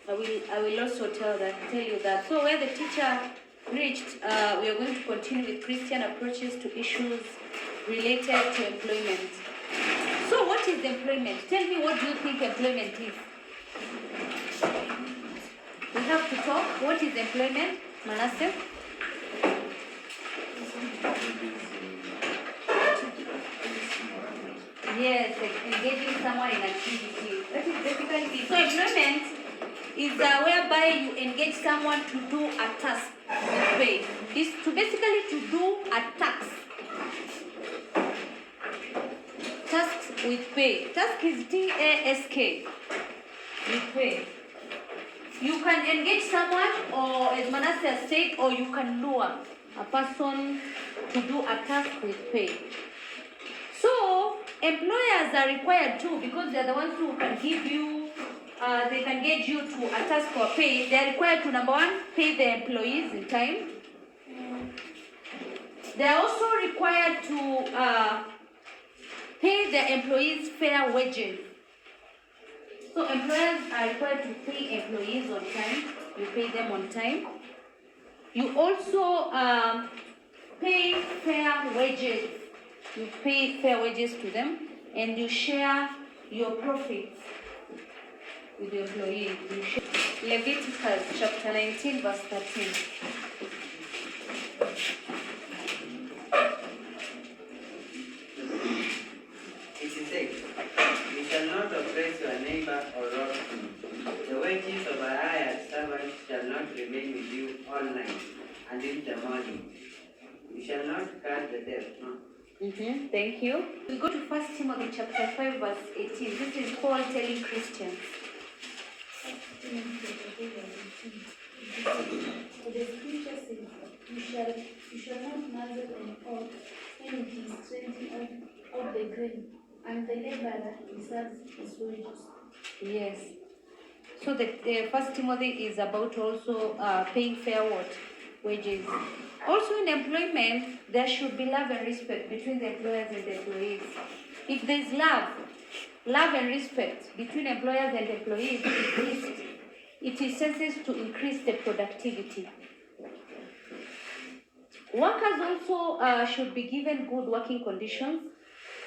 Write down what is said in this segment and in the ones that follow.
I will also tell you that. So where the teacher reached, we are going to continue with Christian approaches to issues related to employment. So what is employment? Tell me, what do you think employment is? We have to talk. What is employment, Manasseh? Yes, engaging someone in activity. That is basically. So employment is whereby you engage someone to do a task with pay. It's basically to do a task. Tasks with pay. Task is T-A-S-K. With pay. You can engage someone, or as Manasseh said, or you can lure a person to do a task with pay. So employers are required too, because they're the ones who can give you, they can get you to a task for pay. They're required to, number one, pay the employees in time. They're also required to pay the employees fair wages. So employers are required to pay employees on time. You pay them on time. You also pay fair wages. You pay fair wages to them, and you share your profits with the employees. Leviticus chapter 19, verse 13. It is said, you shall not oppress your neighbor or rob him. The wages of a hired servant shall not remain with you all night until the morning. You shall not curse the debt. Thank you. We go to 1 Timothy chapter 5, verse 18. This is Paul telling Christians. For the scripture says, you shall not muzzle an ox when it is treading out the grain, and the laborer deserves his wages. Yes. So the 1 Timothy is about also paying fair wages. Also in employment, there should be love and respect between the employers and the employees. If there is love and respect between employers and employees, it is sensible to increase the productivity. Workers also should be given good working conditions,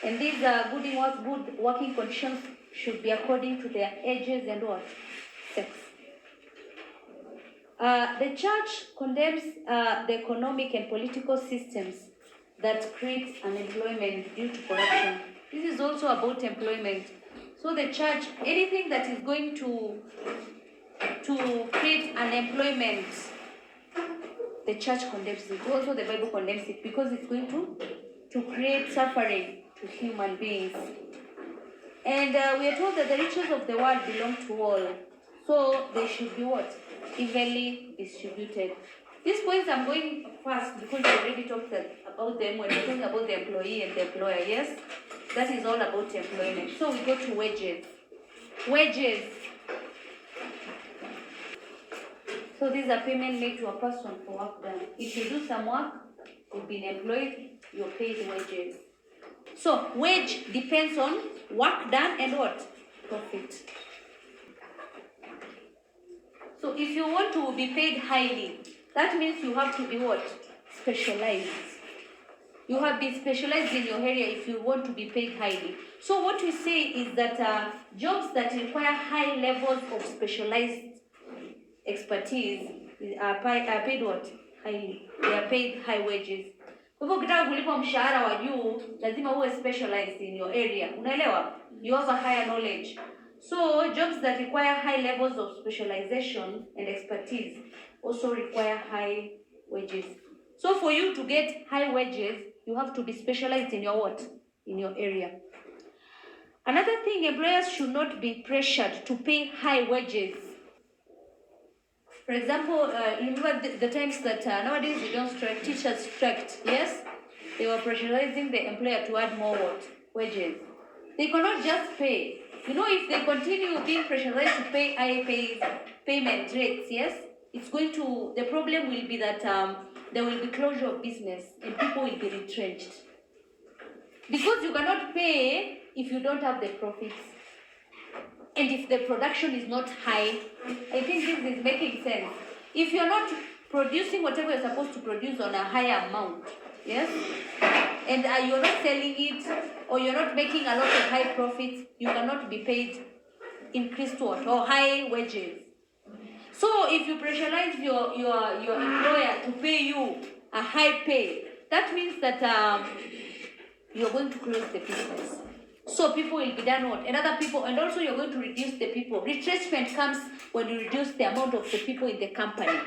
and these good working conditions should be according to their ages and what? Sex. The church condemns the economic and political systems that create unemployment due to corruption. This is also about employment. So the church, anything that is going to create unemployment, the church condemns it. Also the Bible condemns it, because it's going to create suffering to human beings. And we are told that the riches of the world belong to all. So they should be what? Evenly distributed. These points I'm going first because we already talked about them when we're talking about the employee and the employer. Yes? That is all about employment. So we go to wages. Wages. So these are payment made to a person for work done. If you do some work, you've been employed, you're paid wages. So wage depends on work done and what? Profit. So if you want to be paid highly, that means you have to be what? Specialized. You have been specialized in your area if you want to be paid highly. So what we say is that jobs that require high levels of specialized expertise are paid what? Highly. They are paid high wages. Kwa hivyo ukitaka kulipwa mshahara wa juu, lazima uwe specialized in your area. Unaelewa? You have a higher knowledge. So jobs that require high levels of specialization and expertise also require high wages. So for you to get high wages, you have to be specialized in your what? In your area. Another thing, employers should not be pressured to pay high wages. For example, remember the times that nowadays we don't strike, teachers striked, yes? They were pressurizing the employer to add more what? Wages. They cannot just pay. You know, if they continue being pressurized to pay high payment rates, yes? It's going to, the problem will be that there will be closure of business and people will be retrenched. Because you cannot pay if you don't have the profits. and if the production is not high, I think this is making sense. If you're not producing whatever you're supposed to produce on a higher amount, yes, and you're not selling it, or you're not making a lot of high profits, you cannot be paid increased what, or high wages. So if you pressurize your employer to pay you a high pay, that means that you're going to close the business. So people will be done what? And other people, and also you're going to reduce the people. Retrenchment comes when you reduce the amount of the people in the company.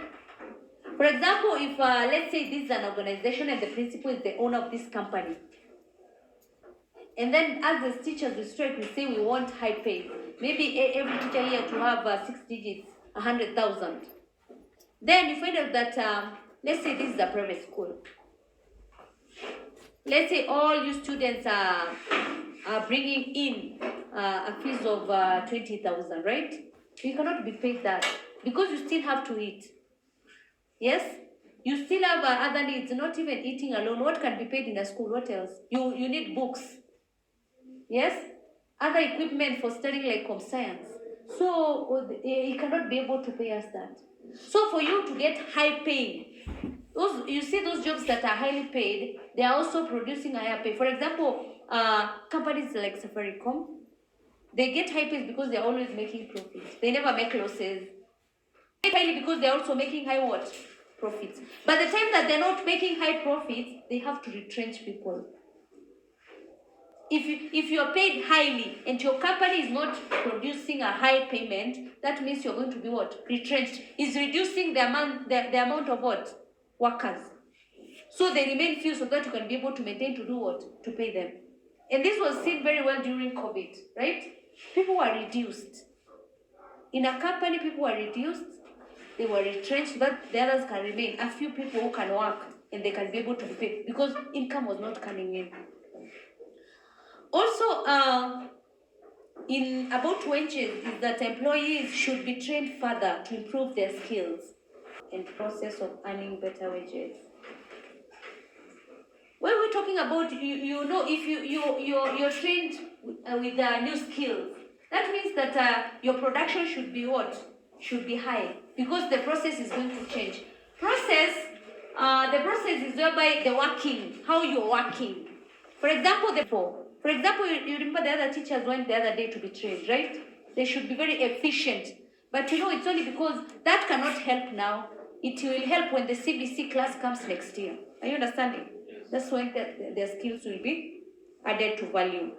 For example, if let's say this is an organization and the principal is the owner of this company, and then as the teachers we strike, we say we want high pay. Maybe every teacher here to have 6 digits, 100,000. Then you find out that let's say this is a private school. Let's say all you students are bringing in a fees of 20,000, right? You cannot be paid that because you still have to eat. Yes? You still have other needs, not even eating alone. What can be paid in a school? What else? You need books. Yes? Other equipment for studying like science. So you cannot be able to pay us that. So for you to get high pay, you see those jobs that are highly paid, they are also producing higher pay. For example, companies like C.R.E, they get high pay because they're always making profits. They never make losses. They highly because they're also making high what? Profits. By the time that they're not making high profits, they have to retrench people. If you're paid highly and your company is not producing a high payment, that means you're going to be what? Retrenched. It's reducing the amount of what? Workers. So they remain few so that you can be able to maintain to do what? To pay them. And this was seen very well during COVID, right? People were reduced. In a company, people were reduced. They were retrenched so that the others can remain. A few people who can work and they can be able to be paid because income was not coming in. Also, in about wages is that employees should be trained further to improve their skills and process of earning better wages. When we're talking about you know, if you're trained with new skills, that means that your production should be what? Should be high because the process is going to change. The process is whereby the working, how you're working. For example, you remember the other teachers went the other day to be trained, right? They should be very efficient. But you know, it's only because that cannot help now. It will help when the CBC class comes next year. Are you understanding? That's when their skills will be added to value.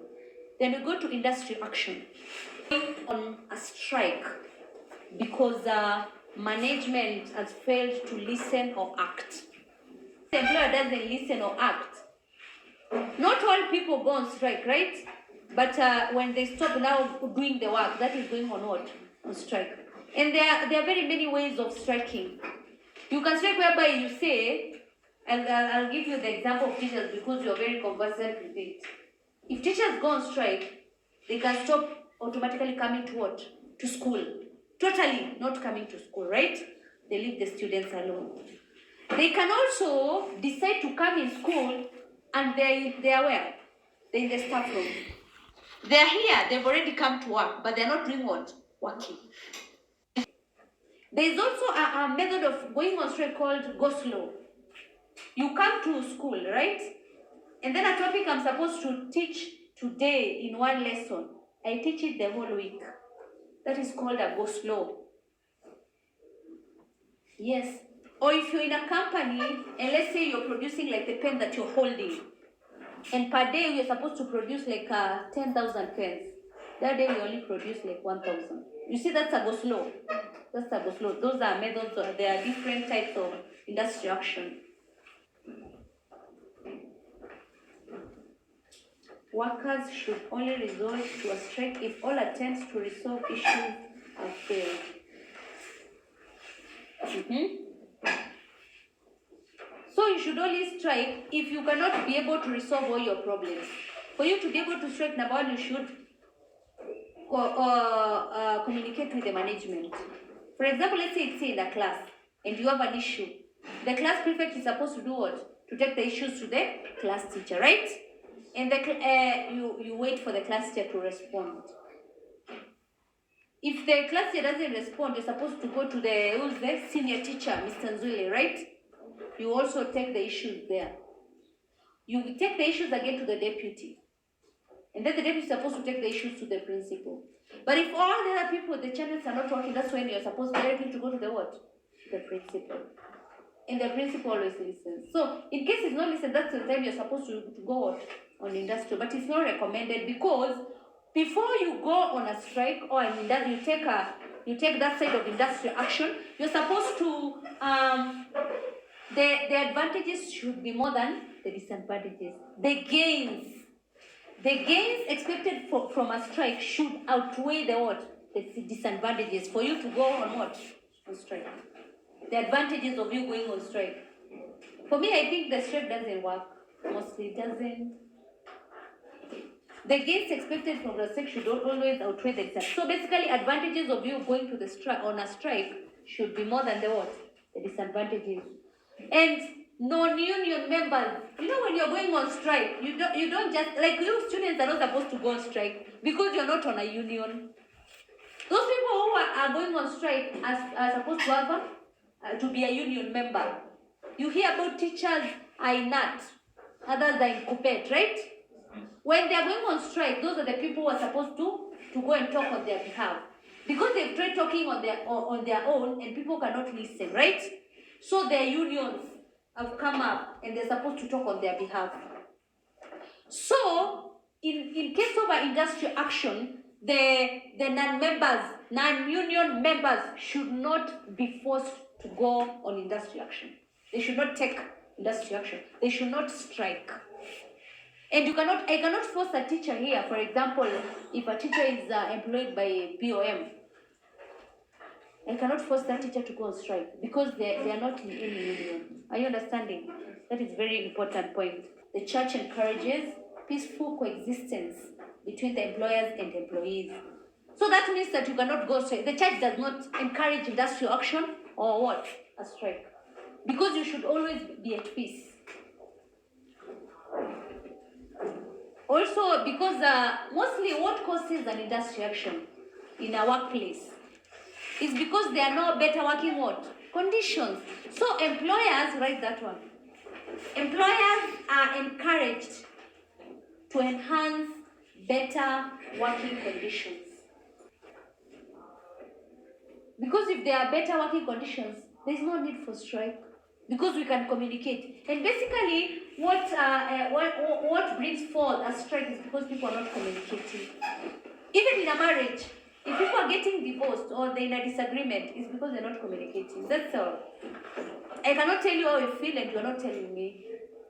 Then we go to industry action. On a strike because management has failed to listen or act. The employer doesn't listen or act. Not all people go on strike, right? But when they stop now doing the work, that is going on what? On strike. And there are very many ways of striking. You can strike whereby you say, and I'll give you the example of teachers because you're very conversant with it. If teachers go on strike, they can stop automatically coming to what? To school. Totally not coming to school, right? They leave the students alone. They can also decide to come in school and they are where? They're in the staff room. They're here, they've already come to work, but they're not doing what? Working. There's also a method of going on strike called go slow. You come to school, right? And then a topic I'm supposed to teach today in one lesson, I teach it the whole week. That is called a go slow. Yes. Or if you're in a company, and let's say you're producing like the pen that you're holding, and per day you're supposed to produce like 10,000 pens. That day we only produce like 1,000. You see, that's a go slow. That's a go slow. Those are methods. There are different types of industry action. Workers should only resort to a strike if all attempts to resolve issues have failed. So you should only strike if you cannot be able to resolve all your problems. For you to be able to strike, number one, you should communicate with the management. For example, let's say it's in a class and you have an issue. The class prefect is supposed to do what? To take the issues to the class teacher, right? And you wait for the class teacher to respond. If the class year doesn't respond, you're supposed to go to the senior teacher, Mr. Nzule, right? You also take the issues there. You take the issues again to the deputy. And then the deputy is supposed to take the issues to the principal. But if all the other people, the channels are not working, that's when you're supposed directly to go to the what? The principal. And the principal always listens. So in case it's not listened, that's the time you're supposed to go on industrial. But it's not recommended because before you go on a strike or you take that side of industrial action, you're supposed to the advantages should be more than the disadvantages. The gains expected from a strike should outweigh the disadvantages for you to go on what? On strike. The advantages of you going on strike. For me, I think the strike doesn't work. Mostly it doesn't. The gains expected from the strike should always outweigh the disadvantages. So basically, advantages of you going to the strike on a strike should be more than the what? The disadvantages. And non-union members, when you're going on strike, you don't just, like you students are not supposed to go on strike because you're not on a union. Those people who are going on strike are supposed to have to be a union member. You hear about teachers are in NAT, others are in COPET, right? When they are going on strike, those are the people who are supposed to go and talk on their behalf. Because they've tried talking on their own and people cannot listen, right? So their unions have come up and they're supposed to talk on their behalf. So, in case of an industrial action, the non-union members should not be forced to go on industrial action. They should not take industrial action. They should not strike. And I cannot force a teacher here, for example, if a teacher is employed by BOM, I cannot force that teacher to go on strike because they are not in any union. Are you understanding? That is a very important point. The church encourages peaceful coexistence between the employers and employees. So that means that you cannot go strike. The church does not encourage industrial action or what? A strike. Because you should always be at peace. Also, because mostly what causes an industrial action in a workplace is because there are no better working what? Conditions. So employers, write that one. Employers are encouraged to enhance better working conditions. Because if there are better working conditions, there is no need for strike. Because we can communicate. And basically, what brings forth a strike is because people are not communicating. Even in a marriage, if people are getting divorced or they're in a disagreement, it's because they're not communicating. That's all. I cannot tell you how you feel and you're not telling me.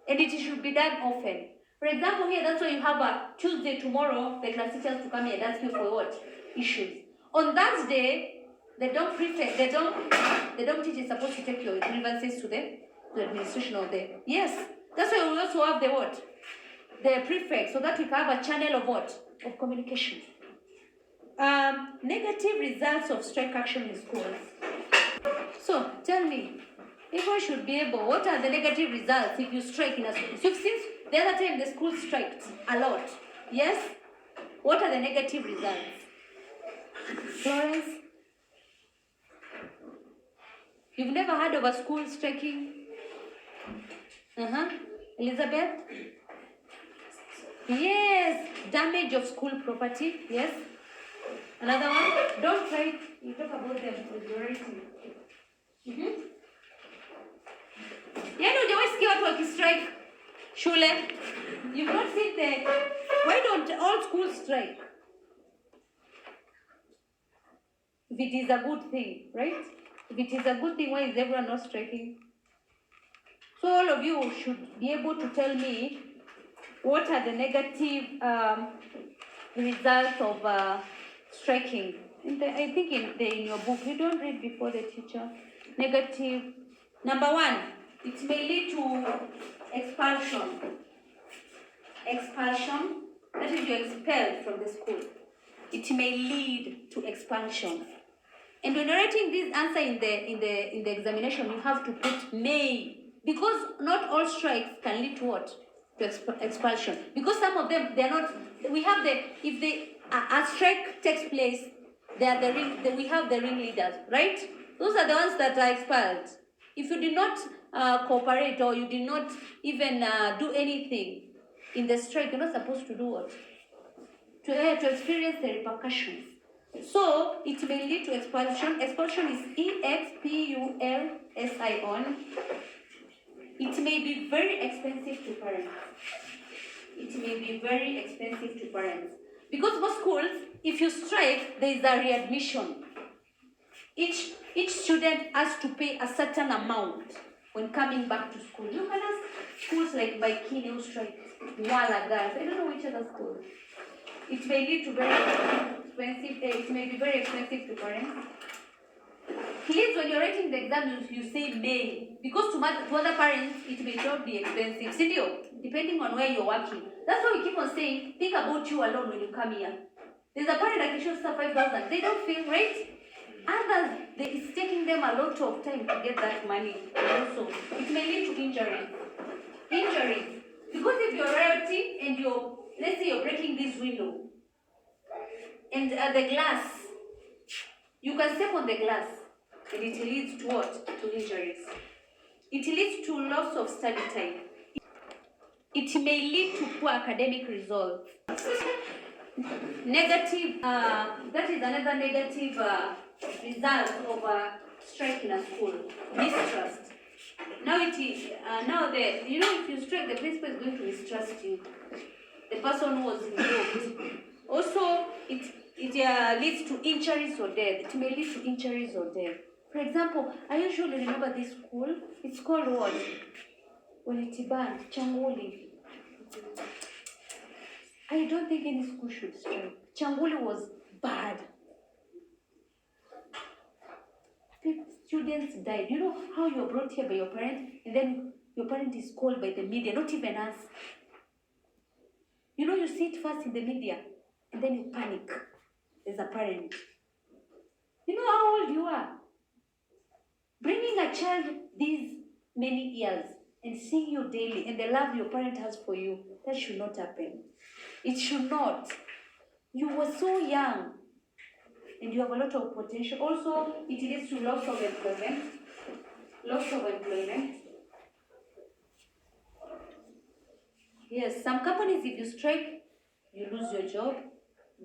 And it should be done often. For example, here, that's why you have a Tuesday tomorrow, the class teachers to come here and ask you for what? Issues. On Thursday, they don't teach is supposed to take your grievances to the administration of the. Yes. That's why we also have the what? The prefect, so that we can have a channel of what? Of communication. Negative results of strike action in schools. So, tell me, everyone should be able, what are the negative results if you strike in a school? So, since the other time the school striked a lot, yes? What are the negative results? Florence? You've never heard of a school striking? Elizabeth? Yes, damage of school property, yes? Another one? Don't write, you talk about them with your writing. Yaani hujawahi watu wakistrike shule? You've not seen why don't all schools strike? If it is a good thing, right? If it is a good thing, why is everyone not striking? So all of you should be able to tell me what are the negative results of striking. I think in your book, you don't read before the teacher. Negative. Number one, it may lead to expulsion. Expulsion, that is you're expelled from the school. It may lead to expulsion. And when you're writing this answer in the examination, you have to put may. Because not all strikes can lead to what? To expulsion. Because some of them, they're not, we have if a strike takes place They are we have the ringleaders, right? Those are the ones that are expelled. If you did not cooperate or you did not even do anything in the strike, you're not supposed to do what? To experience the repercussions. So it may lead to expulsion. Expulsion is expulsion. It may be very expensive to parents. It may be very expensive to parents. Because most schools, if you strike, there is a readmission. Each student has to pay a certain amount when coming back to school. You can ask schools like Baikini who strike, Wala Girls, I don't know which other school. It may lead to very expensive, it may be very expensive to parents. Please, when you're writing the exam, you say may, because to other parents, it may not be expensive. Still, depending on where you're working. That's why we keep on saying, think about you alone when you come here. There's a parent that shows 5,000. They don't feel right. Others, it's taking them a lot of time to get that money. Also, it may lead to injuries. Injuries. Because if you're rioting and let's say you're breaking this window, and the glass, you can step on the glass, and it leads to what? To injuries. It leads to loss of study time. It may lead to poor academic results. Negative, that is another negative result of strike in a school. Mistrust. Now if you strike, the principal is going to mistrust you. The person who was involved. Also, it leads to injuries or death. It may lead to injuries or death. For example, I usually remember this school. It's called what? When it banned, Changuli. I don't think any school should strike. Changuli was bad. Students died. You know how you're brought here by your parent, and then your parent is called by the media, not even us. You know, you see it first in the media, and then you panic as a parent. You know how old you are? Bringing a child these many years and seeing you daily and the love your parent has for you, that should not happen. It should not. You were so young and you have a lot of potential. Also, it leads to loss of employment. Loss of employment. Yes, some companies, if you strike, you lose your job.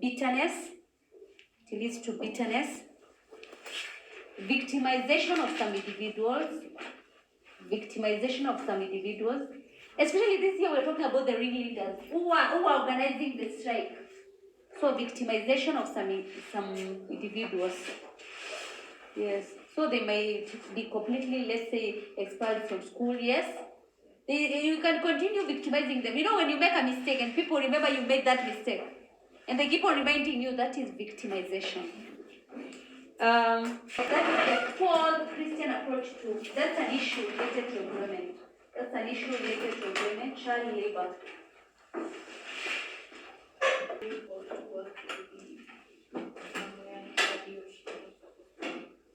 Bitterness. It leads to bitterness. Victimization of some individuals. Victimization of some individuals. Especially this year, we're talking about the ringleaders who are organizing the strike. So victimization of some individuals. Yes. So they might be completely, let's say, expelled from school. Yes. You can continue victimizing them. You know, when you make a mistake and people remember you made that mistake, and they keep on reminding you, that is victimization. That is the poor Christian approach to, that's an issue related to employment. That's an issue related to employment, child labor.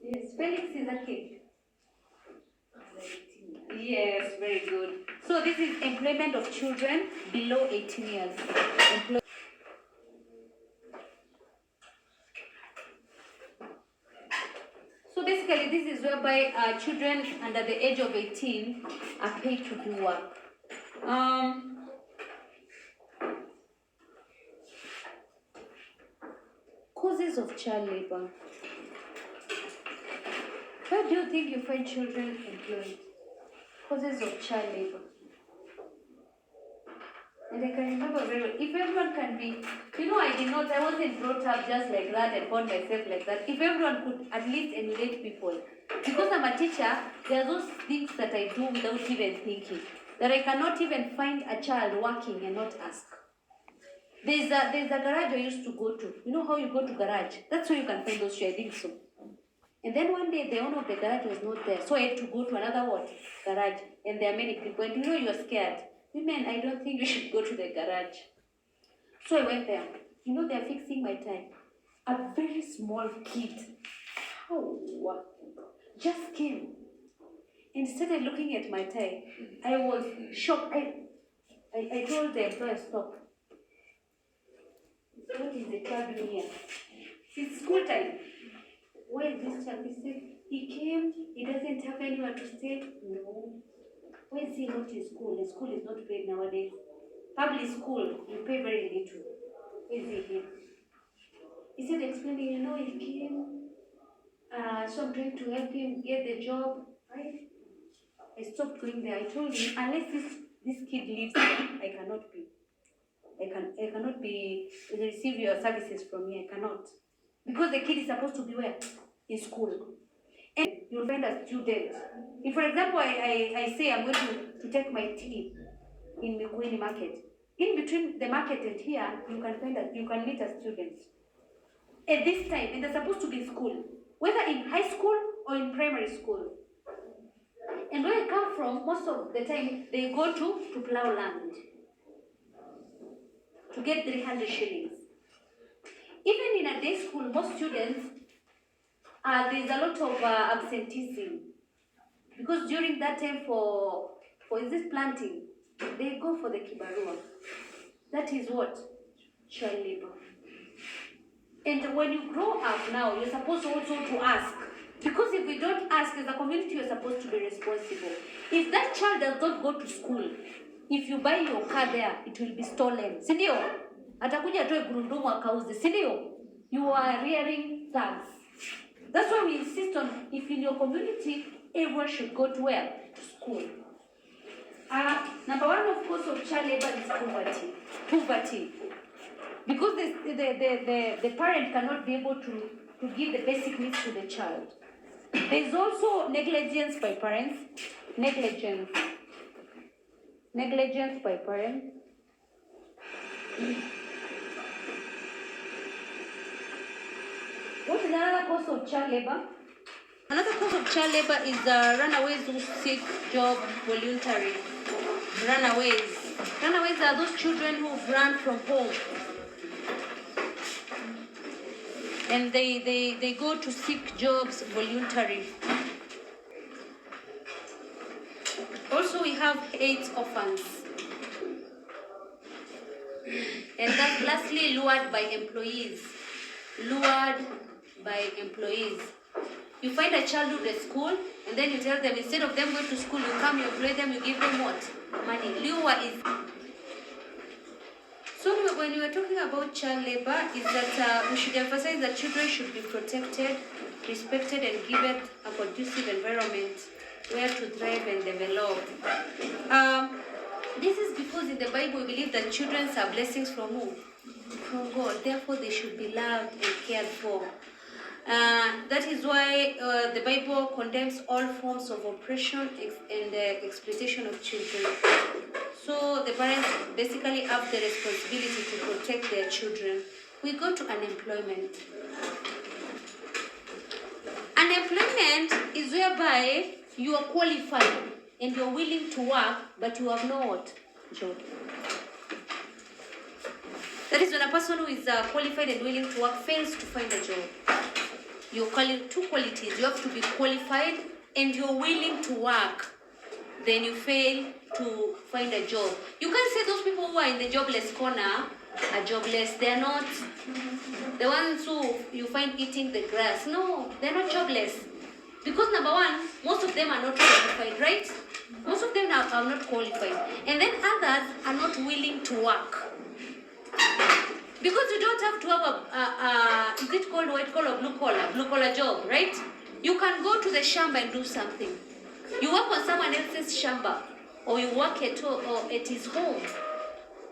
Yes, Felix is a kid. Yes, very good. So this is employment of children below 18 years. So basically, this is whereby children under the age of 18 are paid to do work. Causes of child labor. Where do you think you find children employed? Causes of child labor. And I can remember very well, if everyone can be, I wasn't brought up just like that and born myself like that. If everyone could at least emulate people. Because I'm a teacher, there are those things that I do without even thinking. That I cannot even find a child working and not ask. There's a garage I used to go to. You know how you go to garage? That's where you can find those shoes, I think so. And then one day, the owner of the garage was not there. So I had to go to another garage. And there are many people. And you're scared. Women, I don't think you should go to the garage. So I went there. They're fixing my tie. A very small kid, just came and started looking at my tie. I was shocked. I told the employer, stop. What is the child doing here? It's school time. Where is this child? He said, he came, he doesn't have anywhere to stay. No. Why is he not in school? The school is not paid nowadays. Public school, you pay very little. Where is he here? He said, explaining, he came, so I'm trying to help him get the job, right? I stopped going there. I told him, unless this kid lives here, I cannot be. I cannot be receive your services from me. I cannot. Because the kid is supposed to be where? In school. And you'll find a student. If, for example, I say I'm going to take my tea in Mikuini market. In between the market and here, you can meet a student. At this time, and they're supposed to be in school, whether in high school or in primary school. And where I come from, most of the time, they go to plow land to get 300 shillings. Even in a day school, most students, there's a lot of absenteeism. Because during that time for is this planting, they go for the kibarua. That is what? Child labor. And when you grow up now, you're supposed also to ask. Because if we don't ask, as a community, you're supposed to be responsible. If that child does not go to school, if you buy your car there, it will be stolen. Sindio? Atakuja atoe gurundumu akauze. Sindio? You are rearing thugs. That's why we insist on, if in your community, everyone should go to where? To school. Number one, of course, of child labor is poverty. Poverty. Because the parent cannot be able to give the basic needs to the child. There is also negligence by parents. Negligence by parents. What is another cause of child labor? Another cause of child labor is runaways who seek job voluntarily. Runaways. Runaways are those children who've run from home. And they go to seek jobs voluntarily. Also, we have 8 orphans. And then lastly, lured by employees. Lured by employees. You find a childhood at school, and then you tell them, instead of them going to school, you come, you employ them, you give them what? Money. Lure is... So when we were talking about child labor, is that we should emphasize that children should be protected, respected, and given a conducive environment where to thrive and develop. This is because in the Bible we believe that children are blessings from who? From God. Therefore, they should be loved and cared for. That is why the Bible condemns all forms of oppression and exploitation of children. So the parents basically have the responsibility to protect their children. We go to unemployment. Unemployment is whereby you are qualified and you're willing to work, but you have no what? Job. That is when a person who is qualified and willing to work fails to find a job. You're calling 2 qualities. You have to be qualified and you're willing to work. Then you fail to find a job. You can't say those people who are in the jobless corner are jobless. They are not the ones who you find eating the grass. No, they're not jobless. Because number one, most of them are not qualified, right? Most of them are not qualified. And then others are not willing to work. Because you don't have to have is it called white collar, blue collar job, right? You can go to the shamba and do something. You work on someone else's shamba, or you work at his home.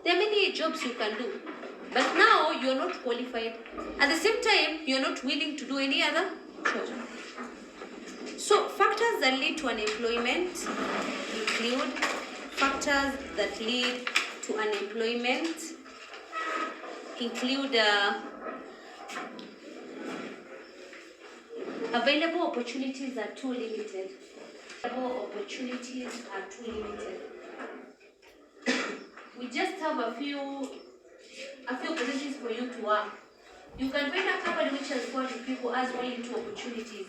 There are many jobs you can do. But now you're not qualified. At the same time, you're not willing to do any other job. So factors that lead to unemployment include factors that lead to unemployment include available opportunities are too limited. Available opportunities are too limited. We just have a few opportunities for you to work. You can find a company which has got people as only 2 opportunities.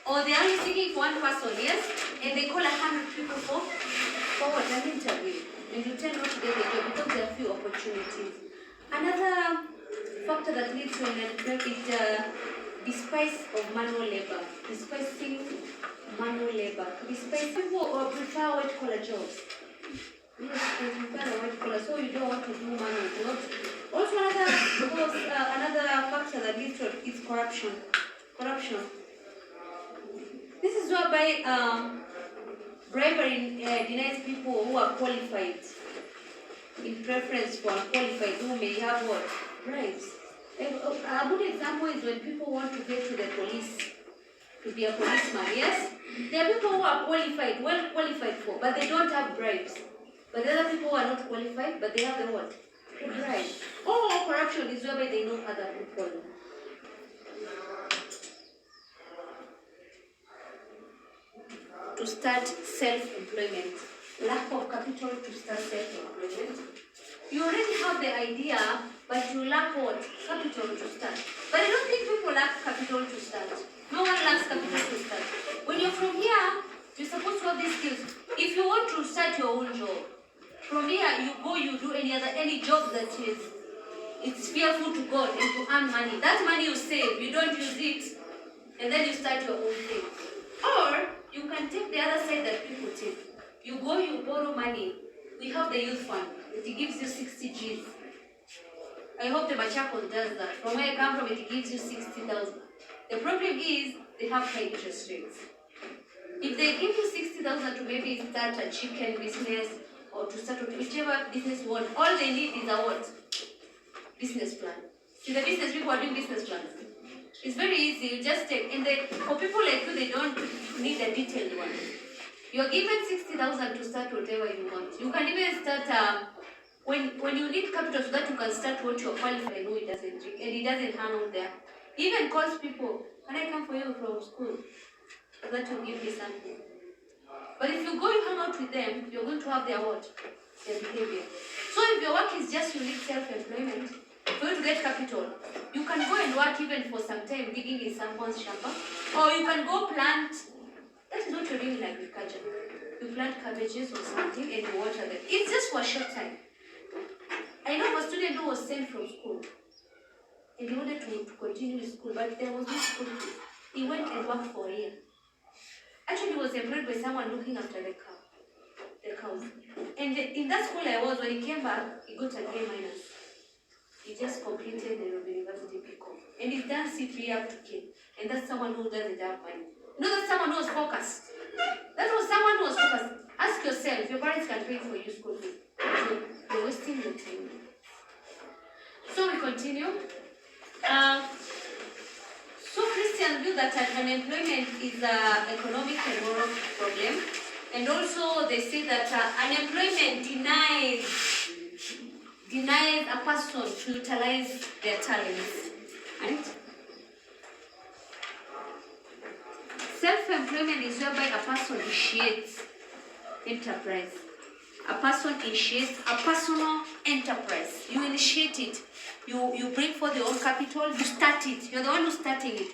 Or they are only seeking for 1 person, yes? And they call 100 people for an interview. And you tend not to get the job because there are few opportunities. Another factor that leads to unemployment is despise of manual labor. Despising manual labor. Despise people prefer white collar jobs. Yes, they prefer the white collar, so you don't want to do manual jobs. Also, another factor that leads to it is corruption. Corruption. This is whereby bribery denies people who are qualified in preference for unqualified who may have what? Bribes. A good example is when people want to get to the police, to be a policeman, yes? There are people who are qualified, well qualified for, but they don't have bribes. But the other people who are not qualified, but they have the what? The bribe. Or corruption is whereby they know other people. To start self-employment. Lack of capital to start self-employment. You already have the idea, but you lack what? Capital to start. But I don't think people lack capital to start. No one lacks capital to start. When you're from here, you're supposed to have these skills. If you want to start your own job, from here you go, you do any job that is, it's fearful to God and to earn money. That money you save, you don't use it, and then you start your own thing. Or you can take the other side that people take. You go, you borrow money. We have the youth fund. It gives you 60 Gs. I hope the Machakos does that. From where I come from, it gives you 60,000. The problem is they have high interest rates. If they give you 60,000 to maybe start a chicken business or to start whichever business you want, all they need is a what? Business plan. See, the business people are doing business plans. It's very easy. You just take, and for people like you, they don't need a detailed one. You're given 60,000 to start whatever you want. You can even start when you need capital so that you can start what you're qualified. No, it doesn't drink, and it doesn't hang out there. He even calls people, can I come for you from school? So that will give me something. But if you go, you hang out with them, you're going to have their what? Their behavior. So if your work is just you need self-employment, for you to get capital, you can go and work even for some time digging in someone's shamba, or you can go plant. That is what you're doing in agriculture. You plant cabbages or something and you water them. It's just for a short time. I know of a student who was sent from school and he wanted to continue his school, but there was no school fees. He went and worked for a year. Actually, he was employed by someone looking after the cows. And in that school I was, when he came back, he got an A-. He just completed the University BCom. And he's done C.R.E. up to K. And that's someone who doesn't have money. No, that's someone who was focused. That was someone who was focused. Ask yourself, your parents can pay for you school fees. So you're wasting your time. So we continue. So Christians view that unemployment is an economic and moral problem. And also they say that unemployment denies a person to utilize their talents. Right? Self-employment is whereby a person initiates enterprise. A person initiates a personal enterprise. You initiate it. You bring forth your own capital. You start it. You're the one who's starting it.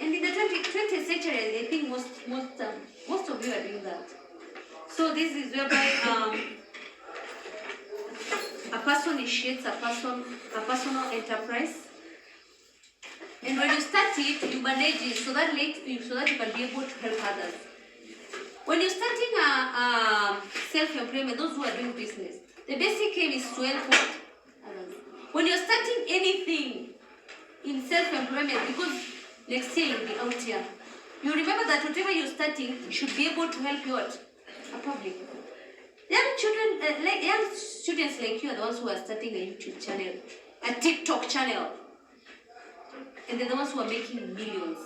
And in the 20th century, I think most of you are doing that. So this is whereby a person initiates a personal enterprise. And when you start it, you manage it so that you can be able to help others. When you're starting a self-employment, those who are doing business, the basic aim is to help others. When you're starting anything in self-employment, because next year you'll be out here, you remember that whatever you're starting should be able to help you out, a public. Young students like you are the ones who are starting a YouTube channel, a TikTok channel. And they're the ones who are making millions.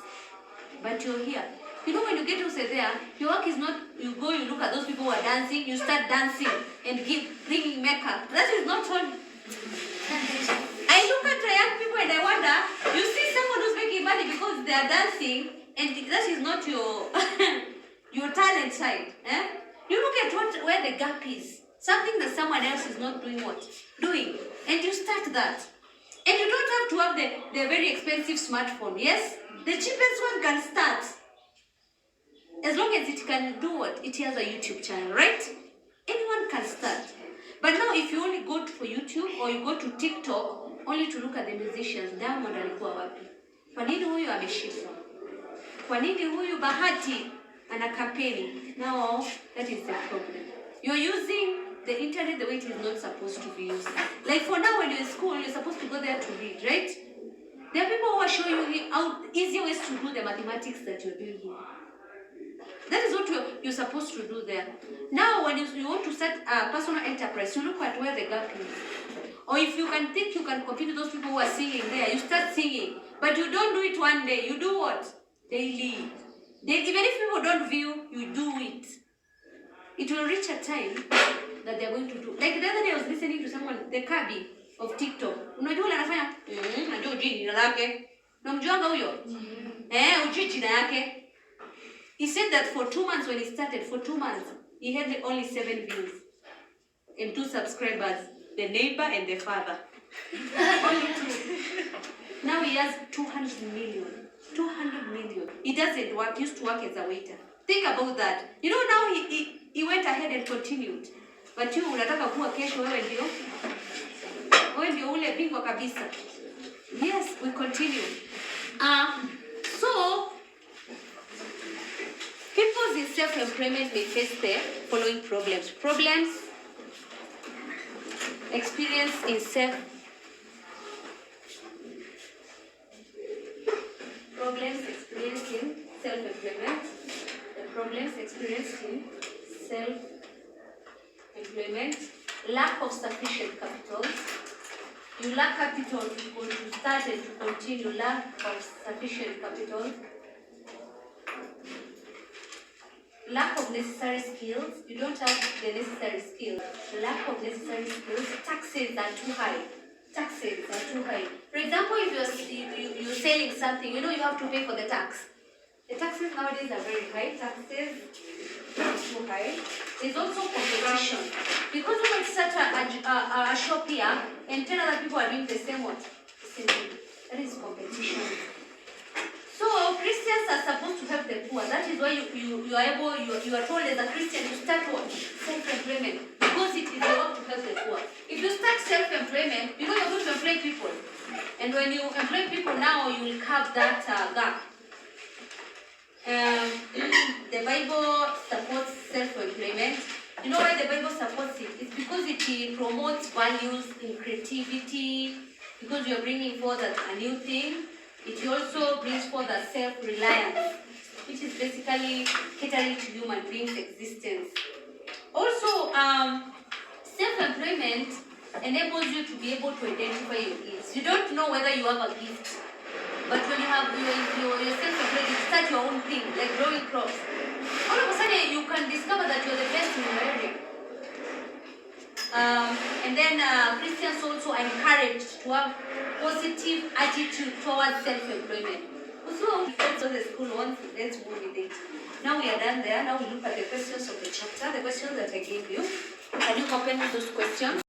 But you're here. You know, when you get to say there, your work is not, you go, you look at those people who are dancing, you start dancing and bringing makeup. That is not all. I look at the young people and I wonder, you see someone who's making money because they are dancing, and that is not your your talent side. Eh? You look at where the gap is. Something that someone else is not doing doing. And you start that. And you don't have to have the very expensive smartphone, yes? The cheapest one can start. As long as it can do what? It has a YouTube channel, right? Anyone can start. But now if you only go for YouTube or you go to TikTok, only to look at the musicians. Diamond alikuwa wapi? Kwa nini huyu ameshikwa? Kwa nini huyu Bahati ana kampeni? No, that is the problem. You're using the internet the way it is not supposed to be used. Like for now, when you're in school, you're supposed to go there to read, right? There are people who are showing you how easier ways to do the mathematics that you're doing here. That is what you're supposed to do there. Now, when you want to start a personal enterprise, you look at where the gap is. Or if you can think you can compete with those people who are singing there, you start singing. But you don't do it one day. You do what? Daily. Even if people don't view, you do it. It will reach a time that they're going to do. Like the other day I was listening to someone, the Kabi of TikTok. Unajua ule anafanya? Unajua ujui jina lake. Unamjuanga huyo? Ujui jina yake. He said that for 2 months when he started, for 2 months, he had only 7 views and 2 subscribers, the neighbor and the father. Only 2. Now he has 200 million. 200 million. He doesn't work, he used to work as a waiter. Think about that. You know, now he went ahead and continued. But you unataka kuwa kesho wewe ndio ule bingwa kabisa. Yes, we continue. So people in self-employment may face the following problems. Problems experienced in self-employment. The problems experienced in self-employment. Lack of sufficient capital. You lack capital to start and to continue. Lack of sufficient capital. Lack of necessary skills. You don't have the necessary skills. Lack of necessary skills. Taxes are too high. Taxes are too high. For example, if you're selling something, you know you have to pay for the tax. The taxes nowadays are very high. Taxes are too high. There's also competition. Because we might start a shop here and 10 other people are doing the same what? Same thing. That is competition. So Christians are supposed to help the poor. That is why you are told as a Christian to start what? Self-employment. Because it is the work to help the poor. If you start self-employment, you know you're going to employ people. And when you employ people now, you will have that gap. The Bible supports self-employment. You know why the Bible supports it? It's because it promotes values in creativity, because you're bringing forth a new thing. It also brings forth a self-reliance, which is basically catering to human beings' existence. Also, self-employment enables you to be able to identify your gifts. You don't know whether you have a gift, but when you have your self-employed, you start your own thing, like growing crops. All of a sudden, you can discover that you're the best in your area. And then Christians also are encouraged to have positive attitude towards self-employment. So the school wants, let's move with it. Now we are done there. Now we look at the questions of the chapter, the questions that I gave you. Can you open those questions?